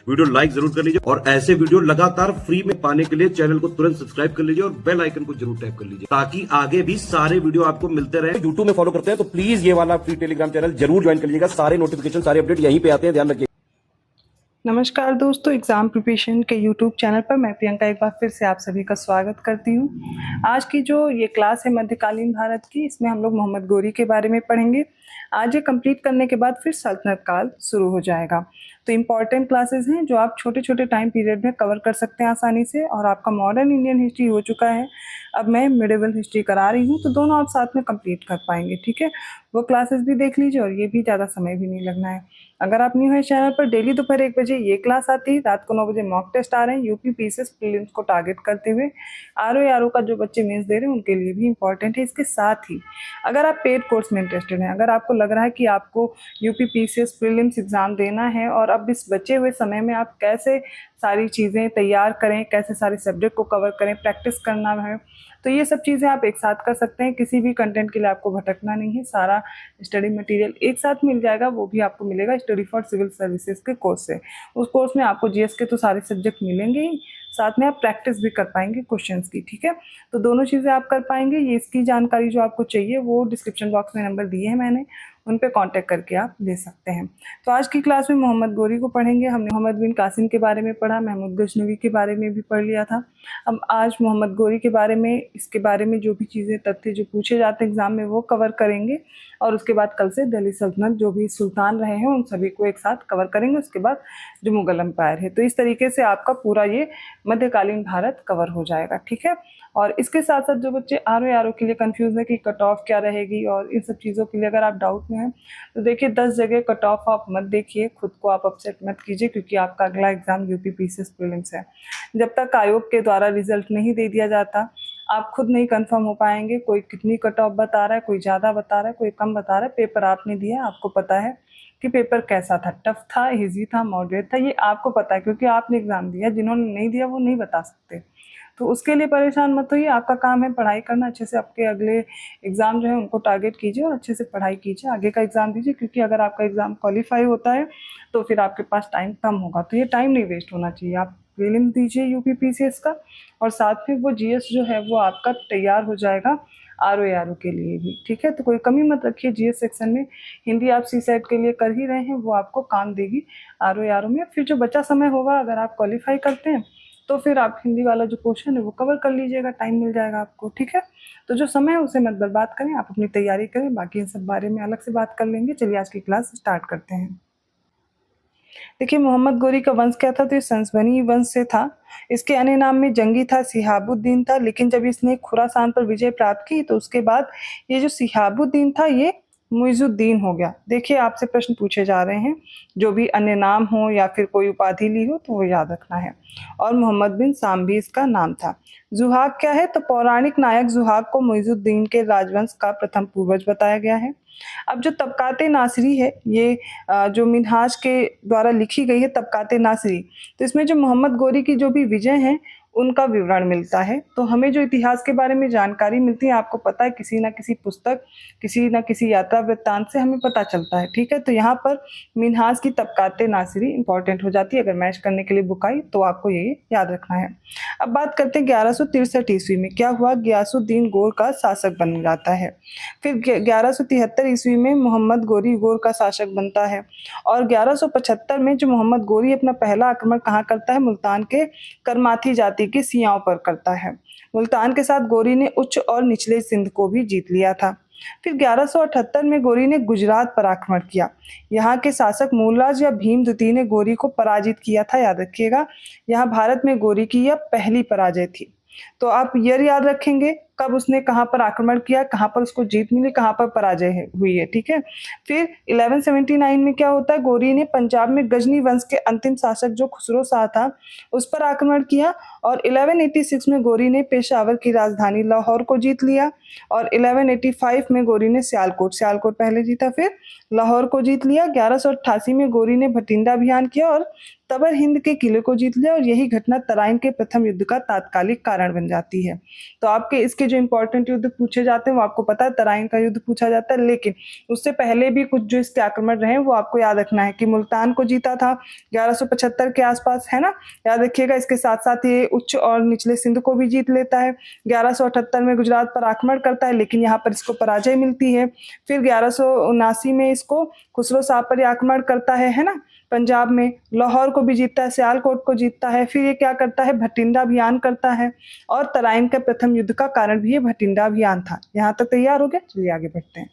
Video like जरूर कर लीजिए और ऐसे वीडियो लगातार फ्री में पाने के लिए चैनल को तुरंत सब्सक्राइब कर लीजिए और बेल आइकन को जरूर टैप कर लीजिए ताकि आगे भी सारे वीडियो आपको मिलते रहे। यूट्यूब में फॉलो करते हैं तो प्लीज ये वाला फ्री टेलीग्राम चैनल जरूर ज्वाइन कर लीजिएगा। सारे नोटिफिकेशन सारे अपडेट यहीं पे आते हैं, ध्यान रखिए। नमस्कार दोस्तों, एग्ज़ाम प्रिपरेशन के यूट्यूब चैनल पर मैं प्रियंका एक बार फिर से आप सभी का स्वागत करती हूँ। आज की जो ये क्लास है मध्यकालीन भारत की, इसमें हम लोग मोहम्मद गोरी के बारे में पढ़ेंगे। आज ये कंप्लीट करने के बाद फिर सल्तनत काल शुरू हो जाएगा। तो इम्पॉर्टेंट क्लासेस हैं जो आप छोटे छोटे टाइम पीरियड में कवर कर सकते हैं आसानी से। और आपका मॉडर्न इंडियन हिस्ट्री हो चुका है, अब मैं मिडिवल हिस्ट्री करा रही हूँ, तो दोनों आप साथ में कंप्लीट कर पाएंगे। ठीक है, वो क्लासेस भी देख लीजिए और ये भी ज़्यादा समय भी नहीं लगना है। अगर आप न्यू है चैनल पर, डेली दोपहर 1 बजे ये क्लास आती है, रात को 9 बजे मॉक टेस्ट आ रहे हैं यूपी पीसीएस प्रीलिम्स को टारगेट करते हुए। आरओ का जो बच्चे मेंस दे रहे हैं उनके लिए भी इंपॉर्टेंट है। इसके साथ ही अगर आप पेड कोर्स में इंटरेस्टेड हैं, अगर आपको लग रहा है कि आपको यूपी पीसीएस प्रीलिम्स एग्जाम देना है और अब इस बचे हुए समय में आप कैसे सारी चीज़ें तैयार करें, कैसे सारे सब्जेक्ट को कवर करें, प्रैक्टिस करना है, तो ये सब चीज़ें आप एक साथ कर सकते हैं। किसी भी कंटेंट के लिए आपको भटकना नहीं है, सारा स्टडी मटेरियल एक साथ मिल जाएगा। वो भी आपको मिलेगा स्टडी फॉर सिविल सर्विसेज के कोर्स से। उस कोर्स में आपको जीएस के तो सारे सब्जेक्ट मिलेंगे ही, साथ में आप प्रैक्टिस भी कर पाएंगे क्वेश्चंस की। ठीक है, तो दोनों चीज़ें आप कर पाएंगे। ये इसकी जानकारी जो आपको चाहिए वो डिस्क्रिप्शन बॉक्स में नंबर दिए हैं मैंने, उन पे कांटेक्ट करके आप ले सकते हैं। तो आज की क्लास में मोहम्मद गोरी को पढ़ेंगे। हमने मोहम्मद बिन कासिम के बारे में पढ़ा, महमूद गजनवी के बारे में भी पढ़ लिया था। अब आज मोहम्मद गोरी के बारे में, इसके बारे में जो भी चीज़ें तथ्य जो पूछे जाते हैं एग्जाम में वो कवर करेंगे। और उसके बाद कल से दिल्ली सल्तनत जो भी सुल्तान रहे हैं उन सभी को एक साथ कवर करेंगे। उसके बाद जो मुगल एम्पायर है, तो इस तरीके से आपका पूरा ये मध्यकालीन भारत कवर हो जाएगा। ठीक है, और इसके साथ साथ जो बच्चे आरओ के लिए कंफ्यूज है कि कट ऑफ क्या रहेगी और इन सब चीज़ों के लिए अगर आप डाउट में हैं, तो देखिए 10 जगह कट ऑफ आप मत देखिए, खुद को आप अपसेट मत कीजिए, क्योंकि आपका अगला एग्जाम यूपी पीसीएस प्रीलिम्स है। जब तक आयोग के द्वारा रिजल्ट नहीं दे दिया जाता, आप खुद नहीं कंफर्म हो पाएंगे कोई कितनी कट ऑफ बता रहा है, कोई ज़्यादा बता रहा है, कोई कम बता रहा है। पेपर आपने दिया, आपको पता है कि पेपर कैसा था, टफ था, इजी था, मॉडरेट था, ये आपको पता है क्योंकि आपने एग्ज़ाम दिया। जिन्होंने नहीं दिया वो नहीं बता सकते, तो उसके लिए परेशान मत होइए। आपका काम है पढ़ाई करना, अच्छे से आपके अगले एग्ज़ाम जो है उनको टारगेट कीजिए और अच्छे से पढ़ाई कीजिए, आगे का एग्ज़ाम दीजिए। क्योंकि अगर आपका एग्ज़ाम क्वालिफाई होता है तो फिर आपके पास टाइम कम होगा, तो ये टाइम नहीं वेस्ट होना चाहिए। आप प्रीलिम्स दीजिए यूपी पीसीएस का, और साथ में वो जीएस जो है वो आपका तैयार हो जाएगा आरओ के लिए भी। ठीक है, तो कोई कमी मत रखिए जीएस सेक्शन में। हिंदी आप सीसेट के लिए कर ही रहे हैं, वो आपको काम देगी आरओ में। फिर जो बचा समय होगा, अगर आप क्वालिफाई करते हैं तो फिर आप हिंदी वाला जो क्वेश्चन है वो कवर कर लीजिएगा, टाइम मिल जाएगा आपको। ठीक है, तो जो समय है उसे मत बर्बाद करें, आप अपनी तैयारी करें, बाकी इन सब बारे में अलग से बात कर लेंगे। चलिए आज की क्लास स्टार्ट करते हैं। देखिए, मोहम्मद गोरी का वंश क्या था, तो ये संसबनी वंश से था। इसके अन्य नाम में जंगी था, सिहाबुद्दीन था, लेकिन जब इसने खुरासान पर विजय प्राप्त की तो उसके बाद ये जो सिहाबुद्दीन था ये मुइजुद्दीन हो गया। देखिए, आपसे प्रश्न पूछे जा रहे हैं, जो भी अन्य नाम हो या फिर कोई उपाधि ली हो तो वो याद रखना है। और मोहम्मद बिन साम भी इसका नाम था। जुहाग क्या है, तो पौराणिक नायक जुहाग को मुइजुद्दीन के राजवंश का प्रथम पूर्वज बताया गया है। अब जो तबकाते नासिरी है, ये जो मिनहाज के द्वारा लिखी गई है तबकाते नासिरी, तो इसमें जो मोहम्मद गोरी की जो भी विजय हैं उनका विवरण मिलता है। तो हमें जो इतिहास के बारे में जानकारी मिलती है, आपको पता है, किसी ना किसी पुस्तक, किसी ना किसी यात्रा वृत्तांत से हमें पता चलता है। ठीक है, तो यहाँ पर मिनहाज की तबकाते नासिरी इंपॉर्टेंट हो जाती है। अगर मैच करने के लिए बुक आई तो आपको ये याद रखना है। अब बात करते हैं 1163 ईस्वी में क्या हुआ। गयासुद्दीन गोर का शासक बन जाता है। फिर 1173 ईस्वी में मोहम्मद गोरी गोर का शासक बनता है। और 1175 में जो मोहम्मद गोरी अपना पहला आक्रमण कहाँ करता है, मुल्तान के करमाथी जाति के सियाओं पर करता है। मुल्तान के साथ गोरी ने उच्च और निचले सिंध को भी जीत लिया था। फिर 1178 में गोरी ने गुजरात पर आक्रमण किया। यहाँ के शासक मूलराज या भीम द्वितीय ने गोरी को पराजित किया था, याद रखिएगा। यहाँ भारत में गोरी की यह पहली पराजय थी। तो आप ईयर याद रखेंगे, कब उसने कहाँ पर आक्रमण किया, कहाँ पर उसको जीत मिली, कहाँ पर पराजय हुई है। ठीक है, फिर 1179 में क्या होता है, गोरी ने पंजाब में गजनी वंश के अंतिम शासक जो खुसरो शाह था उस पर आक्रमण किया। और 1186 में गोरी ने पेशावर की राजधानी लाहौर को जीत लिया। और 1185 में गोरी ने सियालकोट पहले जीता, फिर लाहौर को जीत लिया। 1188 में गोरी ने भटिंडा अभियान किया और तबर हिंद के किले को जीत लिया। और यही घटना तराइन के प्रथम युद्ध का तात्कालिक कारण बन जाती है। तो आपके इसके के जो इंपॉर्टेंट युद्ध पूछे जाते हैं वो आपको पता है, तराइन का युद्ध पूछा जाता है, लेकिन उससे पहले भी कुछ जो इसके आक्रमण रहे वो आपको याद रखना है कि मुल्तान को जीता था 1175 के आसपास, है ना, याद रखिएगा। इसके साथ साथ ये उच्च और निचले सिंध को भी जीत लेता है। 1178 में गुजरात पर आक्रमण करता है, लेकिन यहाँ पर इसको पराजय मिलती है। फिर 1179 में इसको खुसरो शाह पर आक्रमण करता है ना, पंजाब में लाहौर को भी जीतता है, सियालकोट को जीतता है। फिर ये क्या करता है, भटिंडा अभियान करता है, और तराइन के प्रथम युद्ध का कारण भी ये भटिंडा अभियान था। यहाँ तक तैयार हो गया, चलिए आगे बढ़ते हैं।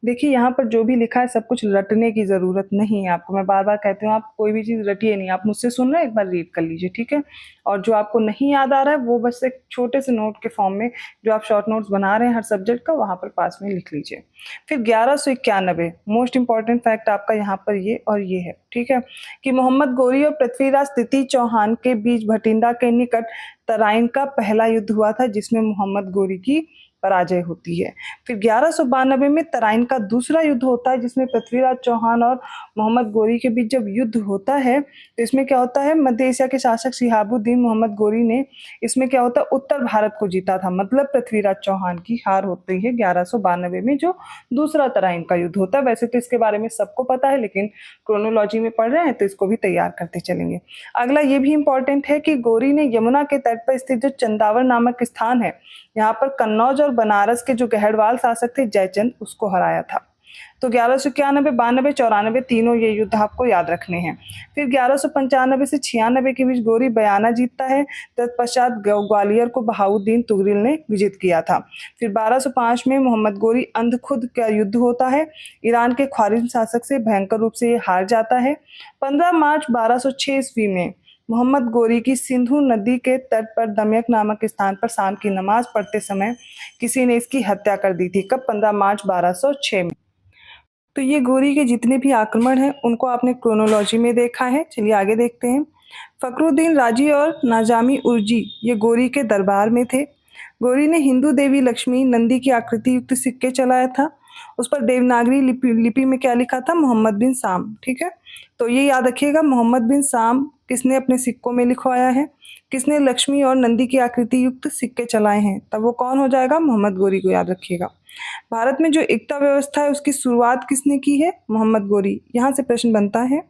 देखिए यहाँ पर जो भी लिखा है सब कुछ रटने की जरूरत नहीं है आपको, मैं बार बार कहती हूँ आप कोई भी चीज रटिए नहीं, आप मुझसे सुन रहे हैं एक बार रीड कर लीजिए, ठीक है। और जो आपको नहीं याद आ रहा है वो बस एक छोटे से नोट के फॉर्म में जो आप शॉर्ट नोट्स बना रहे हैं हर सब्जेक्ट का वहां पर पास में लिख लीजिए। फिर 1191 मोस्ट इंपॉर्टेंट फैक्ट आपका यहाँ पर ये और ये है, ठीक है, कि मोहम्मद गोरी और पृथ्वीराज तृतीय चौहान के बीच भटिंडा के निकट तराइन का पहला युद्ध हुआ था, जिसमें मोहम्मद गोरी की पराजय होती है। फिर 1192 में तराइन का दूसरा युद्ध होता है, जिसमें पृथ्वीराज चौहान और मोहम्मद गोरी के बीच जब युद्ध होता है तो इसमें क्या होता है, मध्य एशिया के शासक शिहाबुद्दीन मोहम्मद गोरी ने इसमें क्या होता है, उत्तर भारत को जीता था, मतलब पृथ्वीराज चौहान की हार होती है 1192 में, जो दूसरा तराइन का युद्ध होता है। वैसे तो इसके बारे में सबको पता है, लेकिन क्रोनोलॉजी में पढ़ रहे हैं तो इसको भी तैयार करते चलेंगे। अगला ये भी इंपॉर्टेंट है कि गोरी ने यमुना के तट पर स्थित जो चंदावर नामक स्थान है, यहाँ पर कन्नौज और बनारस के जो गहड़वाल शासक थे जयचंद, उसको हराया था। तो 1191, 92, 94 तीनों ये युद्ध आपको याद रखने हैं। फिर 1195 से 96 के बीच गोरी बयाना जीतता है, तत्पश्चात ग्वालियर को बहाउद्दीन तुगरिल ने विजित किया था। फिर 1205 में मोहम्मद गोरी अंधखुद का युद्ध होता है, ईरान के ख्वारिज्म शासक से भयंकर रूप से ये हार जाता है। 15 मार्च 1206 ईस्वी में मोहम्मद गोरी की सिंधु नदी के तट पर दमयक नामक स्थान पर शाम की नमाज पढ़ते समय किसी ने इसकी हत्या कर दी थी। कब? 15 मार्च 1206 में। तो ये गोरी के जितने भी आक्रमण हैं उनको आपने क्रोनोलॉजी में देखा है। चलिए आगे देखते हैं। फखरुद्दीन राजी और नाजामी उर्जी ये गोरी के दरबार में थे। गोरी ने हिंदू देवी लक्ष्मी नंदी की आकृति युक्त सिक्के चलाया था। उस पर देवनागरी लिपि में क्या लिखा था? मोहम्मद बिन साम। ठीक है, तो ये याद रखिएगा, मोहम्मद बिन साम किसने अपने सिक्कों में लिखवाया है, किसने लक्ष्मी और नंदी की आकृति युक्त सिक्के चलाए हैं, तब वो कौन हो जाएगा? मोहम्मद गोरी को याद रखिएगा। भारत में जो एकता व्यवस्था है उसकी शुरुआत किसने की है? मोहम्मद गोरी। यहाँ से प्रश्न बनता है।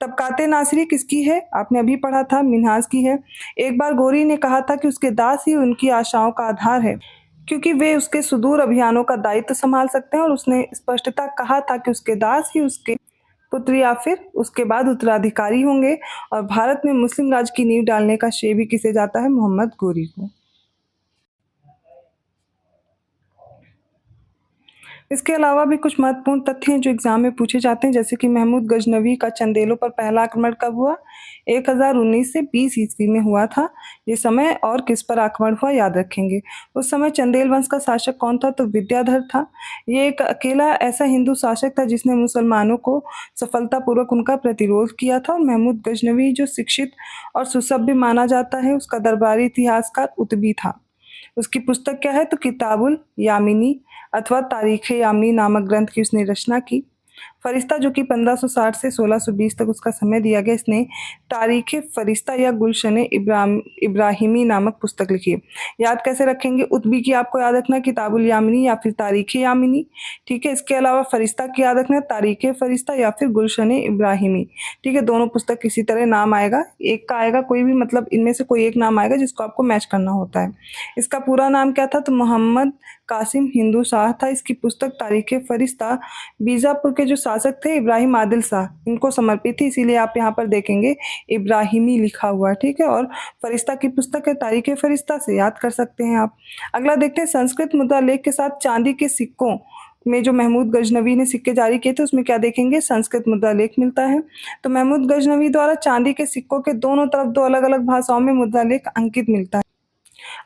तबकाते नासरी किसकी है? आपने अभी पढ़ा था, मिन्हाज की है। एक बार गोरी ने कहा था कि उसके दास ही उनकी आशाओं का आधार है, क्योंकि वे उसके सुदूर अभियानों का दायित्व संभाल सकते हैं, और उसने स्पष्टता कहा था कि उसके दास ही उसके पुत्र या फिर उसके बाद उत्तराधिकारी होंगे, और भारत में मुस्लिम राज की नींव डालने का श्रेय भी किसे जाता है? मोहम्मद गोरी को। इसके अलावा भी कुछ महत्वपूर्ण तथ्य हैं जो एग्जाम में पूछे जाते हैं, जैसे कि महमूद गजनवी का चंदेलों पर पहला आक्रमण कब हुआ? 1019 से 20 ईस्वी में हुआ था। ये समय और किस पर आक्रमण हुआ याद रखेंगे। उस समय चंदेल वंश का शासक कौन था? तो विद्याधर था। ये एक अकेला ऐसा हिंदू शासक था जिसने मुसलमानों को सफलतापूर्वक उनका प्रतिरोध किया था। और महमूद गजनवी जो शिक्षित और सुसभ्य माना जाता है, उसका दरबारी इतिहासकार उतबी था। उसकी पुस्तक क्या है? तो किताबुल यामिनी अथवा तारीख़ यामिनी नामक ग्रंथ की उसने रचना की। फरिश्ता जो कि 1560 से 1620 तक उसका समय दिया गया, इसने तारीख़ फरिश्ता या गुलशन इब्राहिमी नामक पुस्तक लिखी। याद कैसे रखेंगे? उतबी की आपको याद रखना किताबुल यामिनी या फिर तारीख़ यामिनी। ठीक है, इसके अलावा फरिश्ता की याद रखना तारीख़ फरिश्ता या फिर गुलशन इब्राहिमी। ठीक है, दोनों पुस्तक किसी तरह नाम आएगा, एक का आएगा कोई भी, मतलब इनमें से कोई एक नाम आएगा जिसको आपको मैच करना होता है। इसका पूरा नाम क्या था? तो मोहम्मद कासिम हिंदू शाह था। इसकी पुस्तक तारीख़ फरिश्ता बीजापुर के जो शासक थे इब्राहिम आदिल शाह, इनको समर्पित थी, इसीलिए आप यहाँ पर देखेंगे इब्राहिमी लिखा हुआ है। ठीक है, और फरिश्ता की पुस्तक है तारीख़ फरिश्ता, से याद कर सकते हैं आप। अगला देखते हैं, संस्कृत मुद्रा लेख के साथ चांदी के सिक्कों में जो महमूद गजनवी ने सिक्के जारी किए थे उसमें क्या देखेंगे? संस्कृत मुद्रा लेख मिलता है। तो महमूद गजनवी द्वारा चांदी के सिक्कों के दोनों तरफ दो अलग अलग भाषाओं में मुद्रा लेख अंकित मिलता है।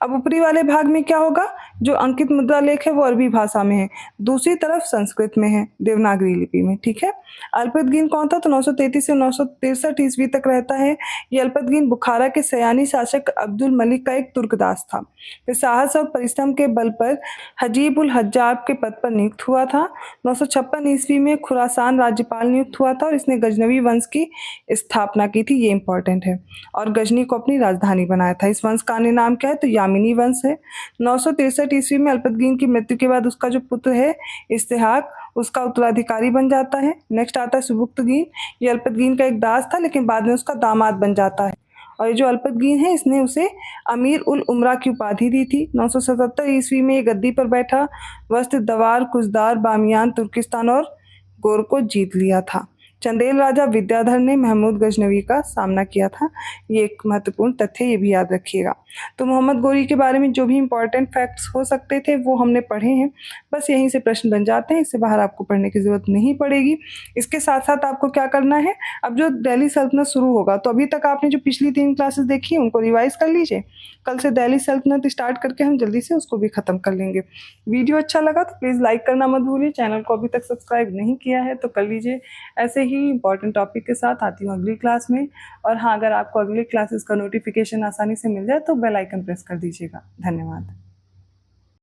अब ऊपरी वाले भाग में क्या होगा? जो अंकित मुद्रा लेख है वो अरबी भाषा में है, दूसरी तरफ संस्कृत में है, देवनागरी लिपि में। ठीक है, अल्पतगीन कौन था? तो 933 से 963 ईस्वी तक रहता है। ये अल्पतगीन बुखारा के सयानी शासक अब्दुल मलिक का एक तुर्कदास था। फिर साहस और परिश्रम के बल पर हजीब उल हज्जाब के पद पर नियुक्त हुआ था। 956 ईस्वी में खुरासान राज्यपाल नियुक्त हुआ था, और इसने गजनवी वंश की स्थापना की थी, ये इंपॉर्टेंट है, और गजनी को अपनी राजधानी बनाया था। इस वंश का अन्य नाम क्या है? तो बामिनी वंश है। 963 ईस्वी में अल्पतगीन की मृत्यु के बाद उसका जो पुत्र है इस्तेहाक उसका उत्तराधिकारी बन जाता है। नेक्स्ट आता है सुबुक्तगीन। ये अल्पतगीन का एक दास था लेकिन बाद में उसका दामाद बन जाता है। और ये जो अल्पतगीन है इसने उसे अमीर उल उमरा की उपाधि दी थी। 977 ईस्वी में ये गद्दी पर बैठा, वस्त दवार, कुजदार, बामियान, तुर्किस्तान और गोर को जीत लिया था। चंदेल राजा विद्याधर ने महमूद गजनवी का सामना किया था। ये एक महत्वपूर्ण तथ्य, ये भी याद रखिएगा। तो मोहम्मद गोरी के बारे में जो भी इंपॉर्टेंट फैक्ट्स हो सकते थे वो हमने पढ़े हैं, बस यहीं से प्रश्न बन जाते हैं, इससे बाहर आपको पढ़ने की ज़रूरत नहीं पड़ेगी। इसके साथ साथ आपको क्या करना है, अब जो दिल्ली सल्तनत शुरू होगा तो अभी तक आपने जो पिछली 3 क्लासेस देखी हैं उनको रिवाइज कर लीजिए। कल से दिल्ली सल्तनत स्टार्ट करके हम जल्दी से उसको भी ख़त्म कर लेंगे। वीडियो अच्छा लगा तो प्लीज़ लाइक करना मत भूलिए। चैनल को अभी तक सब्सक्राइब नहीं किया है तो कर लीजिए। ऐसे ही इंपॉर्टेंट टॉपिक के साथ आती हूँ अगली क्लास में। और हाँ, अगर आपको अगली क्लासेस का नोटिफिकेशन आसानी से मिल जाए तो बेल आइकन प्रेस कर दीजिएगा। धन्यवाद।